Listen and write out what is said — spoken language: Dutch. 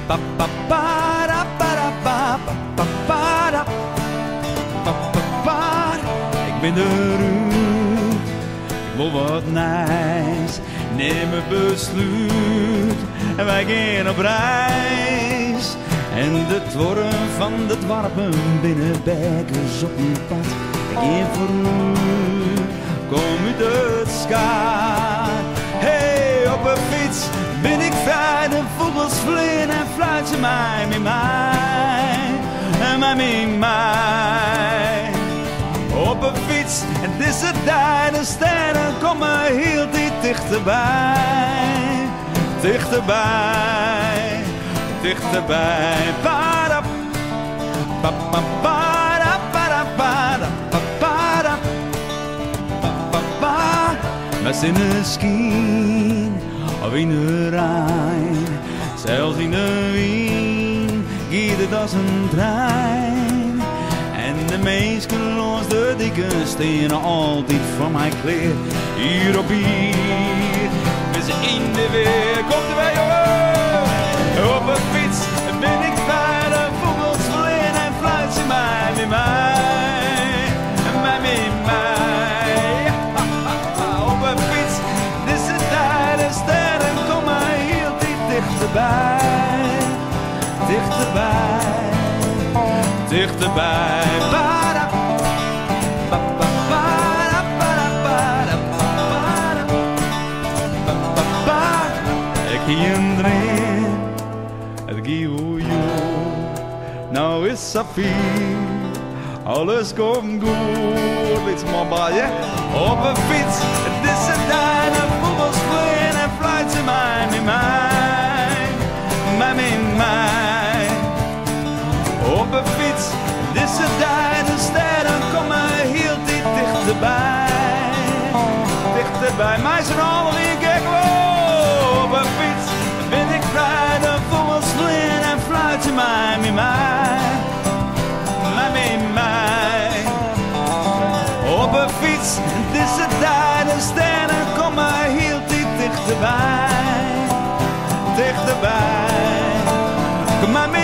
Pa pa para para pa pa para pa pa pa. Ik ben de Ruud, ik wil wat nijs. Neem een besluit en wij gaan op reis. En de toren van de dwarpen binnen Bekkers op een pad. Ik geef voor u, kom uit het schaar. Hey, op een fiets ben ik vrij, de vogels vliegen en fluiten ze mij met mij. En mij met mij. Op een fiets, en is het daar, de sterren komen heel dichterbij. Dichterbij, dichterbij. Para, pa, pa, para, para, para, pa, para, pa, pa, pa. We zijn misschien of in de Rijn, zelfs in de Wien gaat het als een trein. En de mensen langs de dikke stenen altijd van mij kleer. Hier op hier, we zijn in de weer. Komt er bij, jongen! Op een fiets ben ik vrij, de vogels vliegen en fluiten ze mij met mij. Mij met mij. Op een fiets, dit is de tijd, de sterren komen heel dichterbij. Dichterbij. Dichterbij. Para, pa, pa, para, para, para, para, pa, pa, pa. Ik hier een dream, het gieuw nou is Safie, alles komt goed. Liet maar bij, op een fiets, het is een tijd, de vogels vliegen en fluiten ze mij met mij, mij met mij. Op een fiets, dit is het daar, de sterren komen heel dichterbij. Dichterbij, mij zijn allemaal in kijk. Op een fiets ben ik vrij, de vogels vliegen en fluiten mij met mij. Mij met mij. Op een fiets, dit is het daar, de sterren komen heel dichterbij. Dichterbij, kom maar mee.